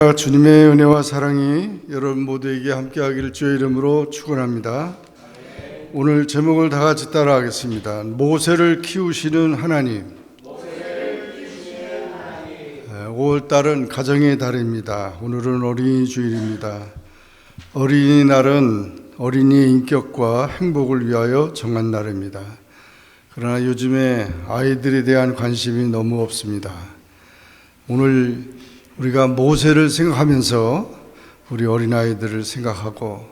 주님의 은혜와 사랑이 여러분 모두에게 함께하기를 주의 이름으로 축원합니다. 오늘 제목을 다 같이 따라하겠습니다. 모세를 키우시는 하나님. 5월달은 가정의 달입니다. 오늘은 어린이 주일입니다. 어린이날은 어린이의 인격과 행복을 위하여 정한 날입니다. 그러나 요즘에 아이들에 대한 관심이 너무 없습니다. 오늘 우리가 모세를 생각하면서 우리 어린아이들을 생각하고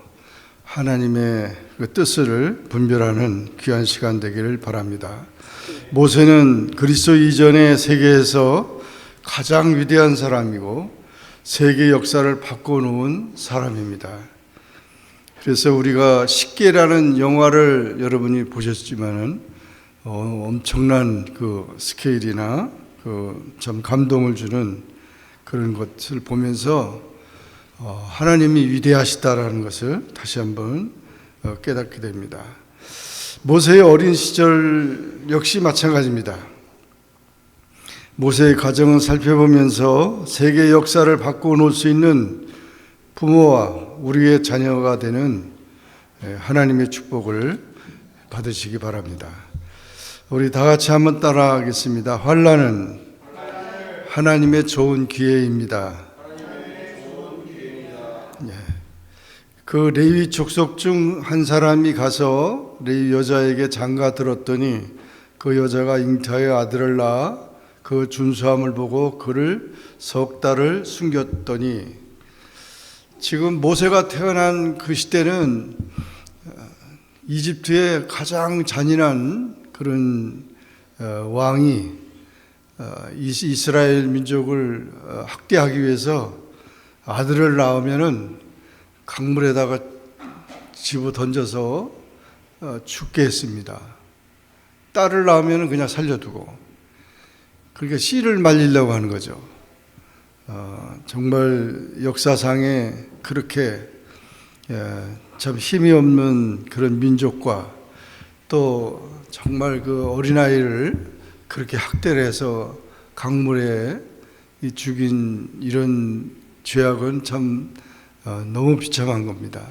하나님의 그 뜻을 분별하는 귀한 시간 되기를 바랍니다. 모세는 그리스도 이전의 세계에서 가장 위대한 사람이고 세계 역사를 바꿔놓은 사람입니다. 그래서 우리가 십계라는 영화를 여러분이 보셨지만은 엄청난 그 스케일이나 그 참 감동을 주는 그런 것을 보면서 하나님이 위대하시다라는 것을 다시 한번 깨닫게 됩니다. 모세의 어린 시절 역시 마찬가지입니다. 모세의 가정을 살펴보면서 세계 역사를 바꿔놓을 수 있는 부모와 우리의 자녀가 되는 하나님의 축복을 받으시기 바랍니다. 우리 다 같이 한번 따라하겠습니다. 환난은 하나님의 좋은 기회입니다. 그 레위 족속 중 한 사람이 가서 레위 여자에게 장가 들었더니 그 여자가 잉타의 아들을 낳아 그 준수함을 보고 그를 석 달을 숨겼더니, 지금 모세가 태어난 그 시대는 이집트의 가장 잔인한 그런 왕이 이스라엘 민족을 학대하기 위해서 아들을 낳으면은 강물에다가 집어 던져서 죽게 했습니다. 딸을 낳으면은 그냥 살려두고, 그러니까 씨를 말리려고 하는 거죠. 정말 역사상에 그렇게 참 힘이 없는 그런 민족과 또 정말 그 어린아이를 그렇게 학대를 해서 강물에 죽인 이런 죄악은 참 너무 비참한 겁니다.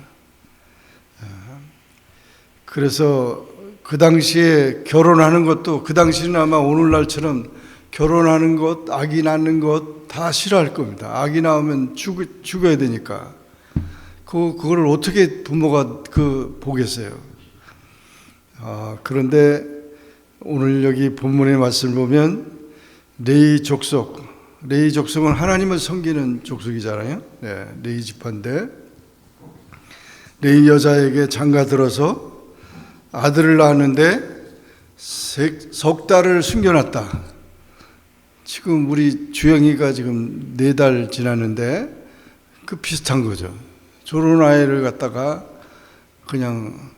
그래서 그 당시에 결혼하는 것도, 그 당시는 아마 오늘날처럼 결혼하는 것, 아기 낳는 것 다 싫어할 겁니다. 아기 낳으면 죽어야 되니까. 그걸 어떻게 부모가 보겠어요. 그런데 오늘 여기 본문의 말씀을 보면 레위 족속은 하나님을 섬기는 족속이잖아요. 레위 지파인데 레위 여자에게 장가 들어서 아들을 낳았는데 석 달을 숨겨놨다. 지금 우리 주영이가 지금 4달 지났는데 그 비슷한 거죠. 저런 아이를 갖다가 그냥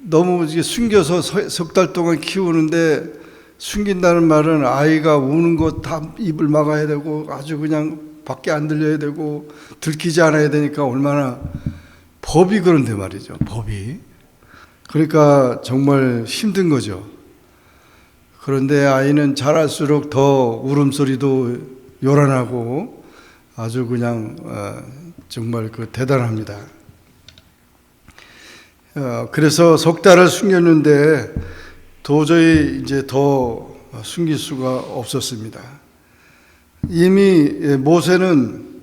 너무 숨겨서 석 달 동안 키우는데, 숨긴다는 말은 아이가 우는 것 다 입을 막아야 되고 아주 그냥 밖에 안 들려야 되고 들키지 않아야 되니까 얼마나 법이 그런데 말이죠. 법이. 그러니까 정말 힘든 거죠. 그런데 아이는 자랄수록 더 울음소리도 요란하고 아주 그냥 정말 대단합니다. 그래서 석 달을 숨겼는데 도저히 이제 더 숨길 수가 없었습니다. 이미 모세는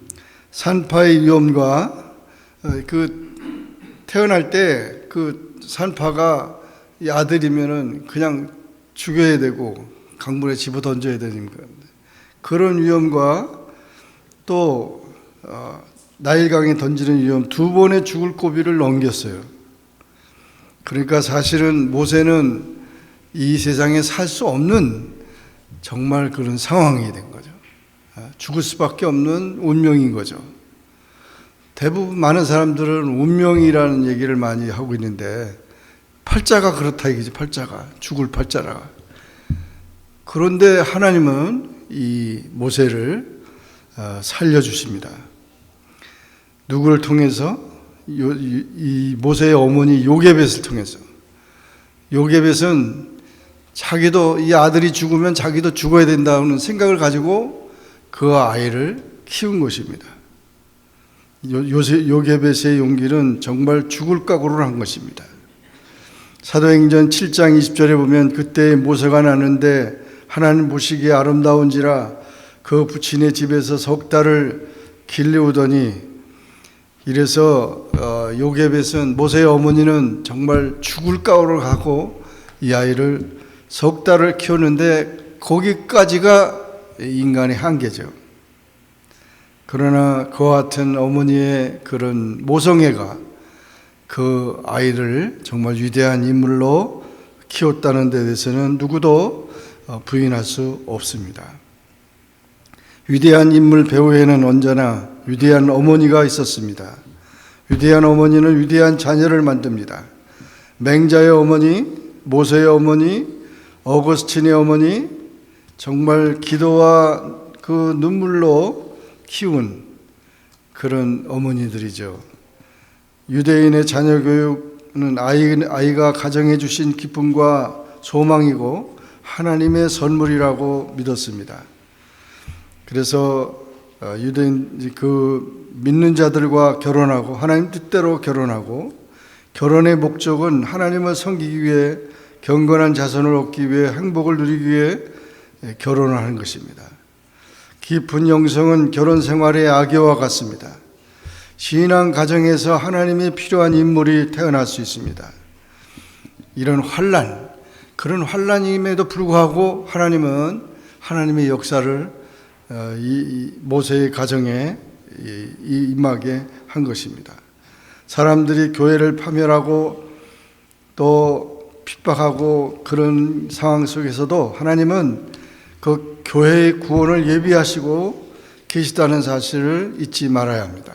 산파의 위험과 태어날 때 그 산파가 이 아들이면은 그냥 죽여야 되고 강물에 집어 던져야 되는 그런 위험과 또 나일강에 던지는 위험, 2번의 죽을 고비를 넘겼어요. 그러니까 사실은 모세는 이 세상에 살 수 없는 정말 그런 상황이 된 거죠. 죽을 수밖에 없는 운명인 거죠. 대부분 많은 사람들은 운명이라는 얘기를 많이 하고 있는데 팔자가 그렇다 이거지. 팔자가 죽을 팔자라. 그런데 하나님은 이 모세를 살려주십니다. 누구를 통해서? 이 모세의 어머니 요게벳을 통해서. 요게벳은 자기도 이 아들이 죽으면 자기도 죽어야 된다는 생각을 가지고 그 아이를 키운 것입니다. 요게벳의 용기는 정말 죽을 각오를 한 것입니다. 사도행전 7장 20절에 보면 그때 모세가 나는데 하나님 보시기에 아름다운지라 그 부친의 집에서 석 달을 길르우더니, 이래서 요게벳은, 모세의 어머니는 정말 죽을 각오를 하고 이 아이를 석 달을 키웠는데 거기까지가 인간의 한계죠. 그러나 그와 같은 어머니의 그런 모성애가 그 아이를 정말 위대한 인물로 키웠다는 데 대해서는 누구도 부인할 수 없습니다. 위대한 인물 배후에는 언제나 위대한 어머니가 있었습니다. 위대한 어머니는 위대한 자녀를 만듭니다. 맹자의 어머니, 모세의 어머니, 어거스틴의 어머니, 정말 기도와 그 눈물로 키운 그런 어머니들이죠. 유대인의 자녀 교육은 아이가 가정해 주신 기쁨과 소망이고 하나님의 선물이라고 믿었습니다. 그래서 유대인 믿는 자들과 결혼하고 하나님 뜻대로 결혼하고, 결혼의 목적은 하나님을 섬기기 위해, 경건한 자손을 얻기 위해, 행복을 누리기 위해 결혼을 하는 것입니다. 깊은 영성은 결혼 생활의 악여와 같습니다. 신앙 가정에서 하나님이 필요한 인물이 태어날 수 있습니다. 이런 환난, 그런 환난임에도 불구하고 하나님은 하나님의 역사를 이 모세의 가정에 임하게 한 것입니다. 사람들이 교회를 파멸하고 또 핍박하고 그런 상황 속에서도 하나님은 그 교회의 구원을 예비하시고 계시다는 사실을 잊지 말아야 합니다.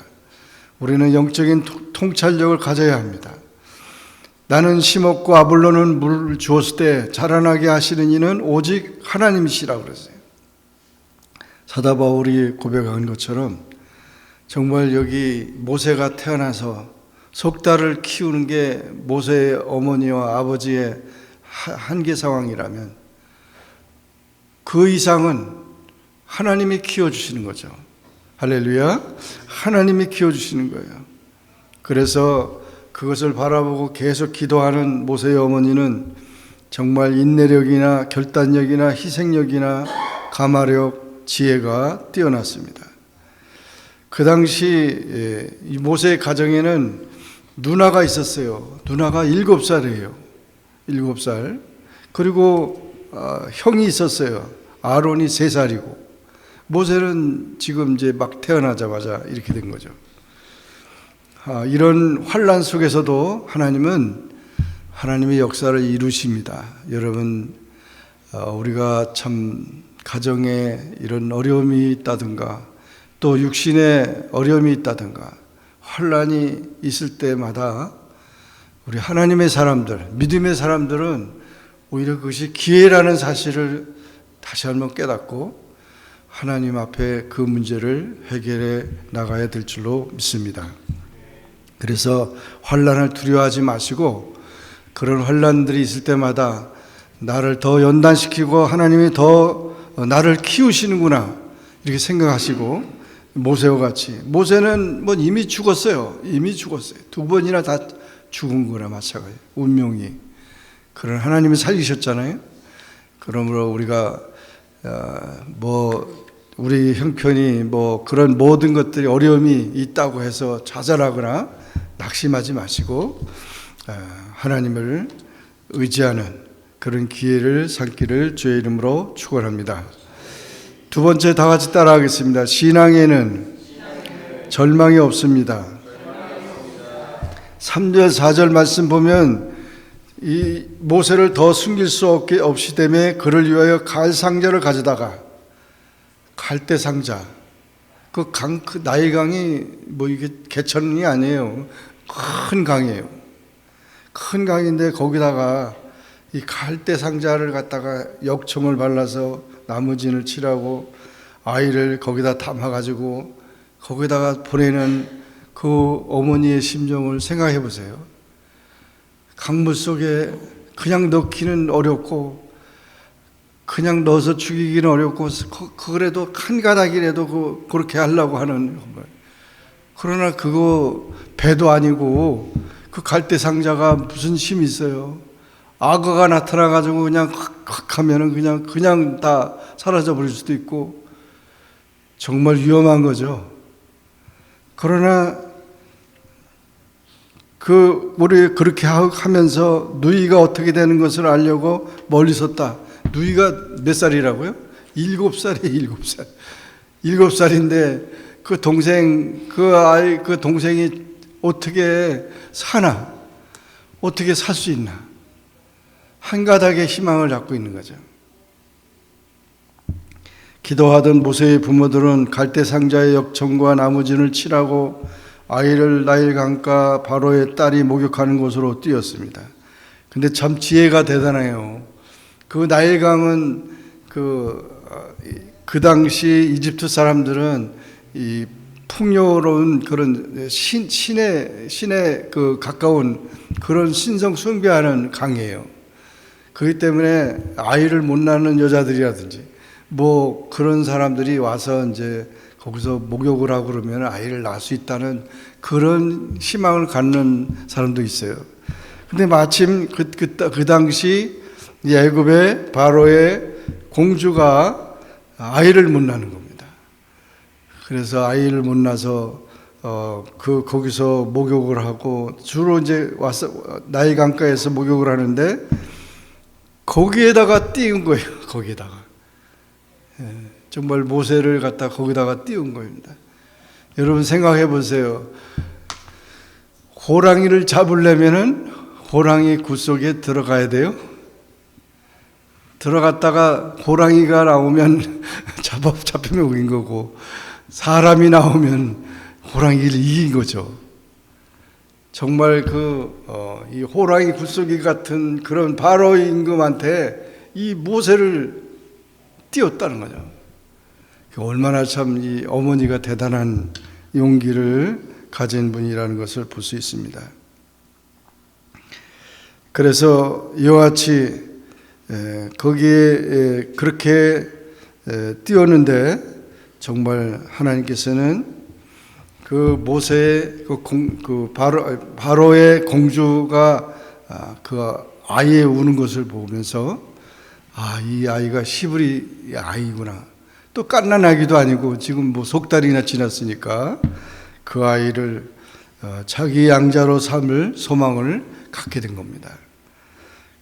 우리는 영적인 통찰력을 가져야 합니다. 나는 심었고 아볼로는 물을 주었을 때 자라나게 하시는 이는 오직 하나님이시라고 그랬어요. 사도 바울이 고백한 것처럼 정말 여기 모세가 태어나서 석 달을 키우는 게 모세의 어머니와 아버지의 한계 상황이라면 그 이상은 하나님이 키워주시는 거죠. 할렐루야. 하나님이 키워주시는 거예요. 그래서 그것을 바라보고 계속 기도하는 모세의 어머니는 정말 인내력이나 결단력이나 희생력이나 가마력, 지혜가 뛰어났습니다. 그 당시 이 모세의 가정에는 누나가 있었어요. 누나가 7살이에요. 7살. 그리고 형이 있었어요. 아론이 3살이고, 모세는 지금 이제 막 태어나자마자 이렇게 된 거죠. 이런 환난 속에서도 하나님은 하나님의 역사를 이루십니다. 여러분, 우리가 참 가정에 이런 어려움이 있다든가 또 육신에 어려움이 있다든가 환난이 있을 때마다 우리 하나님의 사람들, 믿음의 사람들은 오히려 그것이 기회라는 사실을 다시 한번 깨닫고 하나님 앞에 그 문제를 해결해 나가야 될 줄로 믿습니다. 그래서 환난을 두려워하지 마시고 그런 환난들이 있을 때마다 나를 더 연단시키고 하나님이 더 나를 키우시는구나 이렇게 생각하시고, 모세와 같이, 모세는 뭐 이미 죽었어요. 이미 죽었어요. 2번이나 다 죽은 거나 마찬가지예요. 운명이. 그런 하나님이 살리셨잖아요. 그러므로 우리가 우리 형편이 그런 모든 것들이 어려움이 있다고 해서 좌절하거나 낙심하지 마시고 하나님을 의지하는 그런 기회를 삼기를 주의 이름으로 축원합니다. 2번째 다 같이 따라하겠습니다. 신앙에는 절망이 없습니다. 3절 4절 말씀 보면 이 모세를 더 숨길 수 없이 때문에 그를 위하여 갈 상자를 가져다가, 갈대 상자, 그 나일강이 이게 개천이 아니에요. 큰 강이에요. 큰 강인데 거기다가 이 갈대 상자를 갖다가 역청을 발라서 나무진을 칠하고 아이를 거기다 담아가지고 거기다가 보내는 그 어머니의 심정을 생각해 보세요. 강물 속에 그냥 넣기는 어렵고 그냥 넣어서 죽이기는 어렵고 그래도 한 가닥이라도 그렇게 하려고 하는 거예요. 그러나 그거 배도 아니고 그 갈대 상자가 무슨 힘이 있어요. 악어가 나타나가지고 그냥 확 하면은 그냥 다 사라져 버릴 수도 있고 정말 위험한 거죠. 그러나 우리 그렇게 하면서 누이가 어떻게 되는 것을 알려고 멀리 섰다. 누이가 몇 살이라고요? 7살이에요, 7살. 7살인데 그 동생이 어떻게 사나? 어떻게 살 수 있나? 한 가닥의 희망을 갖고 있는 거죠. 기도하던 모세의 부모들은 갈대 상자의 역청과 나무진을 칠하고 아이를 나일 강가 바로의 딸이 목욕하는 곳으로 뛰었습니다. 근데 참 지혜가 대단해요. 그 나일강은 그 당시 이집트 사람들은 이 풍요로운 그런 신에 가까운 그런 신성 숭배하는 강이에요. 그렇기 때문에 아이를 못 낳는 여자들이라든지 뭐 그런 사람들이 와서 이제 거기서 목욕을 하고 그러면 아이를 낳을 수 있다는 그런 희망을 갖는 사람도 있어요. 근데 마침 그 당시 애굽의 바로의 공주가 아이를 못 낳는 겁니다. 그래서 아이를 못 낳아서 거기서 목욕을 하고 주로 이제 와서 나일 강가에서 목욕을 하는데 거기에다가 띄운 거예요. 거기에다가 정말 모세를 갖다 거기다가 띄운 겁니다. 여러분 생각해 보세요. 호랑이를 잡으려면은 호랑이 굴 속에 들어가야 돼요. 들어갔다가 호랑이가 나오면 잡히면 우긴 거고 사람이 나오면 호랑이를 이긴 거죠. 정말 이 호랑이 굴속이 같은 그런 바로 임금한테 이 모세를 띄웠다는 거죠. 얼마나 참 이 어머니가 대단한 용기를 가진 분이라는 것을 볼 수 있습니다. 그래서 이와 같이 거기에 그렇게 띄웠는데 정말 하나님께서는 그 모세의 바로의 공주가 그 아이의 우는 것을 보면서 이 아이가 히브리 아이구나. 또 갓난아기도 아니고 지금 뭐 석 달이나 지났으니까 그 아이를 자기 양자로 삼을 소망을 갖게 된 겁니다.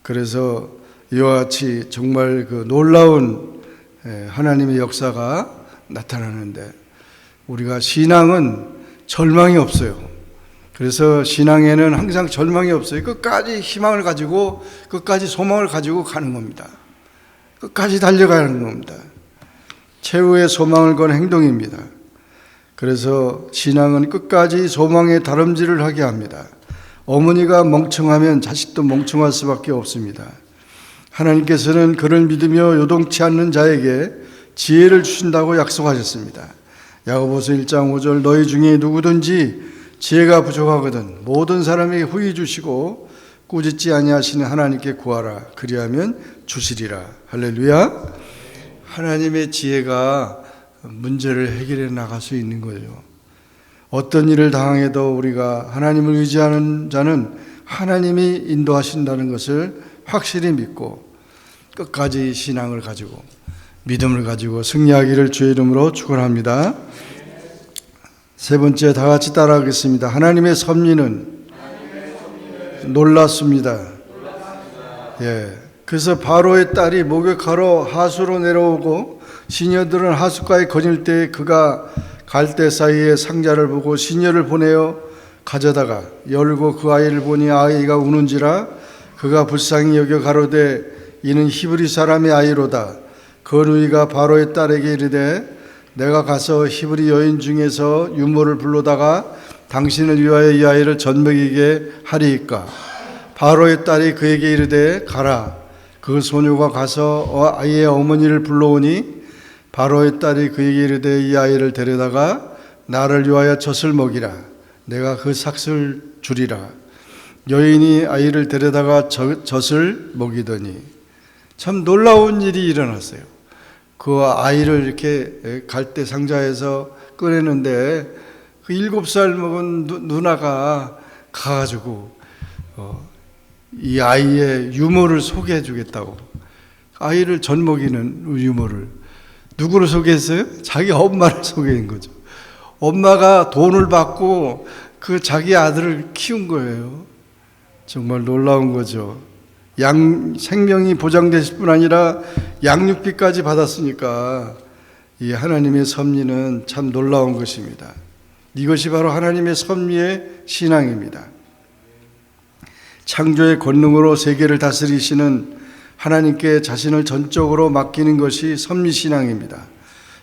그래서 이와 같이 정말 그 놀라운 하나님의 역사가 나타나는데 우리가 신앙은 절망이 없어요. 그래서 신앙에는 항상 절망이 없어요. 끝까지 희망을 가지고 끝까지 소망을 가지고 가는 겁니다. 끝까지 달려가는 겁니다. 최후의 소망을 건 행동입니다. 그래서 신앙은 끝까지 소망의 다름질을 하게 합니다. 어머니가 멍청하면 자식도 멍청할 수밖에 없습니다. 하나님께서는 그를 믿으며 요동치 않는 자에게 지혜를 주신다고 약속하셨습니다. 야고보서 1장 5절 너희 중에 누구든지 지혜가 부족하거든 모든 사람에게 후히 주시고 꾸짖지 아니하시는 하나님께 구하라 그리하면 주시리라. 할렐루야. 하나님의 지혜가 문제를 해결해 나갈 수 있는 거죠. 어떤 일을 당해도 우리가 하나님을 의지하는 자는 하나님이 인도하신다는 것을 확실히 믿고 끝까지 신앙을 가지고 믿음을 가지고 승리하기를 주의 이름으로 축원합니다. 세 번째 다 같이 따라하겠습니다. 하나님의 섭리는 놀랐습니다. 그래서 바로의 딸이 목욕하러 하수로 내려오고 시녀들은 하수가에 거닐 때 그가 갈대 사이에 상자를 보고 시녀를 보내어 가져다가 열고 그 아이를 보니 아이가 우는지라 그가 불쌍히 여겨 가로되 이는 히브리 사람의 아이로다. 그 누이가 바로의 딸에게 이르되 내가 가서 히브리 여인 중에서 유모를 불러다가 당신을 위하여 이 아이를 젖먹이게 하리이까. 바로의 딸이 그에게 이르되 가라. 그 소녀가 가서 아이의 어머니를 불러오니 바로의 딸이 그에게 이르되 이 아이를 데려다가 나를 위하여 젖을 먹이라. 내가 그 삭을 주리라. 여인이 아이를 데려다가 젖을 먹이더니 참 놀라운 일이 일어났어요. 그 아이를 이렇게 갈대 상자에서 꺼내는데 그 7살 먹은 누나가 가가지고 이 아이의 유머를 소개해 주겠다고, 아이를 젖먹이는 유머를 누구를 소개했어요? 자기 엄마를 소개한 거죠. 엄마가 돈을 받고 그 자기 아들을 키운 거예요. 정말 놀라운 거죠. 생명이 보장되실 뿐 아니라 양육비까지 받았으니까 이 하나님의 섭리는 참 놀라운 것입니다. 이것이 바로 하나님의 섭리의 신앙입니다. 창조의 권능으로 세계를 다스리시는 하나님께 자신을 전적으로 맡기는 것이 섭리신앙입니다.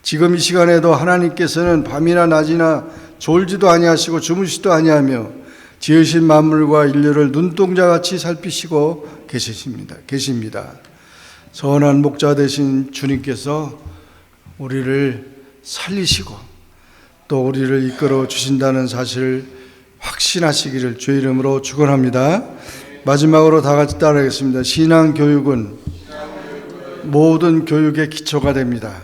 지금 이 시간에도 하나님께서는 밤이나 낮이나 졸지도 아니하시고 주무시도 아니하며 지으신 만물과 인류를 눈동자같이 살피시고 계십니다. 선한 목자 되신 주님께서 우리를 살리시고 또 우리를 이끌어 주신다는 사실을 확신하시기를 주의 이름으로 축원합니다. 마지막으로 다 같이 따라하겠습니다. 신앙 교육은 모든 교육의 기초가 됩니다.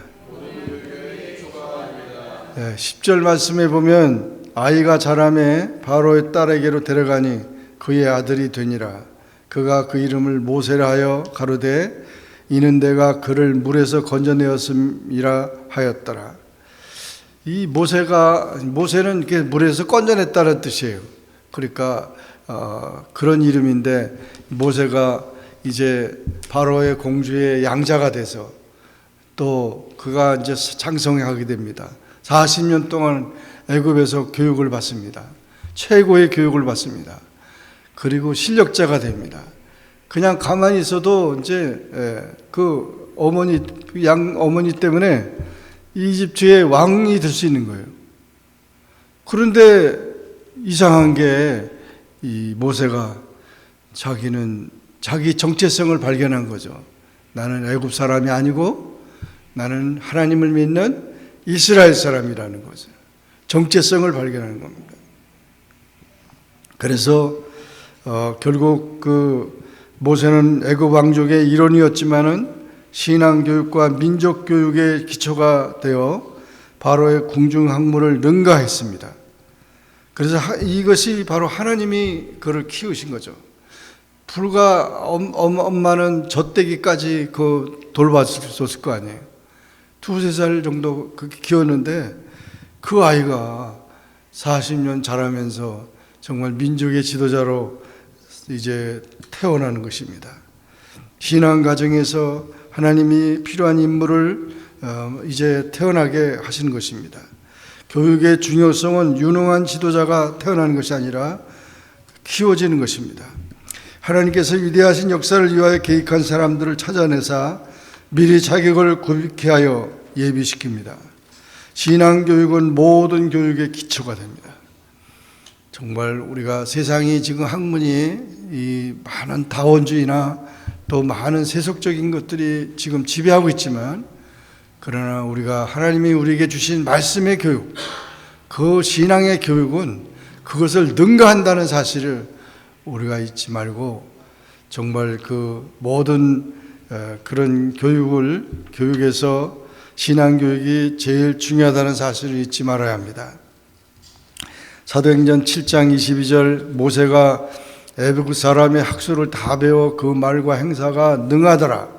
10절 말씀에 보면 아이가 자라매 바로의 딸에게로 데려가니 그의 아들이 되니라. 그가 그 이름을 모세라 하여 가로되 이는 내가 그를 물에서 건져내었음이라 하였더라. 이 모세는 이렇게 물에서 건져냈다는 뜻이에요. 그러니까 그런 이름인데, 모세가 이제 바로의 공주의 양자가 돼서 또 그가 이제 장성하게 됩니다. 40년 동안 애굽에서 교육을 받습니다. 최고의 교육을 받습니다. 그리고 실력자가 됩니다. 그냥 가만히 있어도 이제 그 양 어머니 때문에 이집트의 왕이 될 수 있는 거예요. 그런데 이상한 게 이 모세가 자기 정체성을 발견한 거죠. 나는 애굽 사람이 아니고 나는 하나님을 믿는 이스라엘 사람이라는 거죠. 정체성을 발견하는 겁니다. 그래서 결국 그 모세는 애굽 왕족의 일원이었지만은 신앙 교육과 민족 교육의 기초가 되어 바로의 궁중 학문을 능가했습니다. 그래서 이것이 바로 하나님이 그를 키우신 거죠. 불과 엄마는 젖대기까지 돌봤을 거 아니에요. 2-3살 정도 그렇게 키웠는데 그 아이가 40년 자라면서 정말 민족의 지도자로 이제 태어나는 것입니다. 신앙 과정에서 하나님이 필요한 인물을 이제 태어나게 하시는 것입니다. 교육의 중요성은 유능한 지도자가 태어나는 것이 아니라 키워지는 것입니다. 하나님께서 위대하신 역사를 위하여 계획한 사람들을 찾아내사 미리 자격을 굽게 하여 예비시킵니다. 신앙교육은 모든 교육의 기초가 됩니다. 정말 우리가 세상이 지금 학문이 이 많은 다원주의나 또 많은 세속적인 것들이 지금 지배하고 있지만, 그러나 우리가 하나님이 우리에게 주신 말씀의 교육, 그 신앙의 교육은 그것을 능가한다는 사실을 우리가 잊지 말고 정말 그 모든 그런 교육에서 신앙교육이 제일 중요하다는 사실을 잊지 말아야 합니다. 사도행전 7장 22절 모세가 애굽 사람의 학술을 다 배워 그 말과 행사가 능하더라.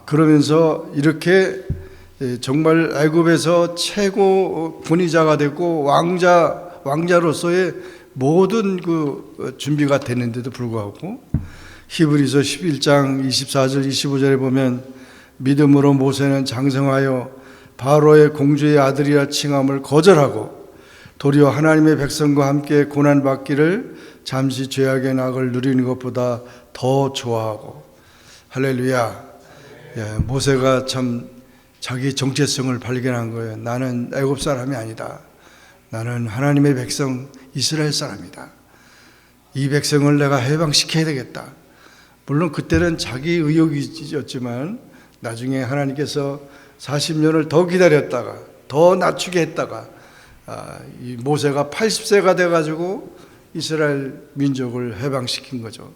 그러면서 이렇게 정말 애굽에서 최고 권위자가 되고 왕자로서의 모든 그 준비가 됐는데도 불구하고 히브리서 11장 24절 25절에 보면 믿음으로 모세는 장성하여 바로의 공주의 아들이라 칭함을 거절하고 도리어 하나님의 백성과 함께 고난받기를 잠시 죄악의 낙을 누리는 것보다 더 좋아하고. 할렐루야. 모세가 참 자기 정체성을 발견한 거예요. 나는 애굽 사람이 아니다. 나는 하나님의 백성 이스라엘 사람이다. 이 백성을 내가 해방시켜야 되겠다. 물론 그때는 자기 의욕이었지만 나중에 하나님께서 40년을 더 기다렸다가 더 낮추게 했다가 이 모세가 80세가 돼가지고 이스라엘 민족을 해방시킨 거죠.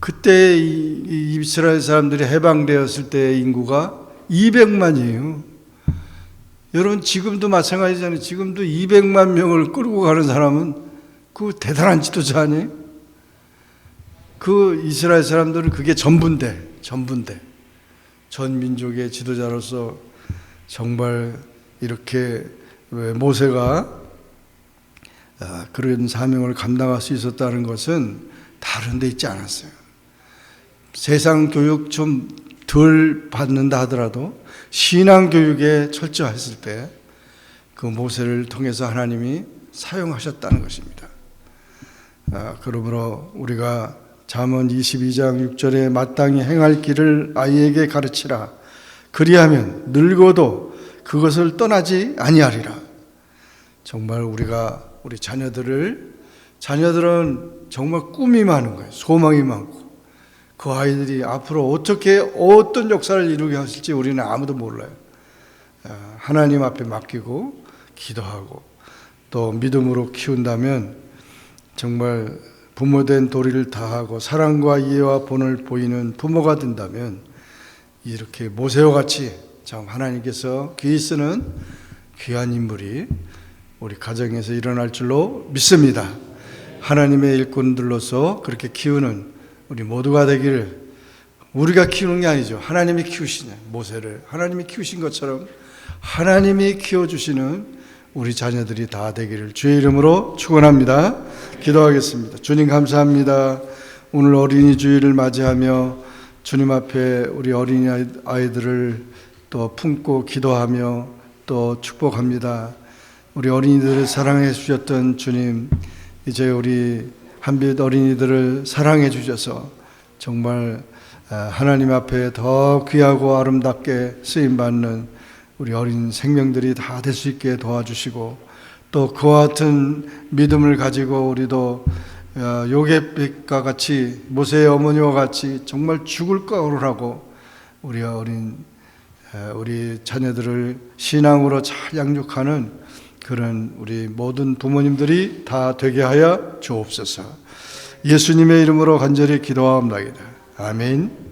그때 이 이스라엘 사람들이 해방되었을 때의 인구가 200만이에요. 여러분 지금도 마찬가지잖아요. 지금도 200만 명을 끌고 가는 사람은 그 대단한 지도자 아니에요? 그 이스라엘 사람들은 그게 전부인데 전 민족의 지도자로서 정말 이렇게 모세가 그런 사명을 감당할 수 있었다는 것은 다른 데 있지 않았어요. 세상 교육 좀 덜 받는다 하더라도 신앙 교육에 철저했을 때 그 모세를 통해서 하나님이 사용하셨다는 것입니다. 그러므로 우리가 잠언 22장 6절에 마땅히 행할 길을 아이에게 가르치라. 그리하면 늙어도 그것을 떠나지 아니하리라. 정말 우리가 우리 자녀들은 정말 꿈이 많은 거예요. 소망이 많고 그 아이들이 앞으로 어떻게 어떤 역사를 이루게 하실지 우리는 아무도 몰라요. 하나님 앞에 맡기고 기도하고 또 믿음으로 키운다면 정말 부모된 도리를 다하고 사랑과 이해와 본을 보이는 부모가 된다면 이렇게 모세와 같이 참 하나님께서 귀히 쓰는 귀한 인물이 우리 가정에서 일어날 줄로 믿습니다. 하나님의 일꾼들로서 그렇게 키우는 우리 모두가 되기를. 우리가 키우는 게 아니죠. 하나님이 키우시냐. 모세를 하나님이 키우신 것처럼 하나님이 키워주시는 우리 자녀들이 다 되기를 주의 이름으로 축원합니다. 기도하겠습니다. 주님 감사합니다. 오늘 어린이 주일을 맞이하며 주님 앞에 우리 어린이 아이들을 또 품고 기도하며 또 축복합니다. 우리 어린이들을 사랑해 주셨던 주님, 이제 우리 한빛 어린이들을 사랑해 주셔서 정말 하나님 앞에 더 귀하고 아름답게 쓰임받는 우리 어린 생명들이 다 될 수 있게 도와주시고 또 그와 같은 믿음을 가지고 우리도 요셉과 같이 모세의 어머니와 같이 정말 죽을 각오라고 우리 자녀들을 신앙으로 잘 양육하는 그런 우리 모든 부모님들이 다 되게 하여 주옵소서. 예수님의 이름으로 간절히 기도하옵나이다. 아멘.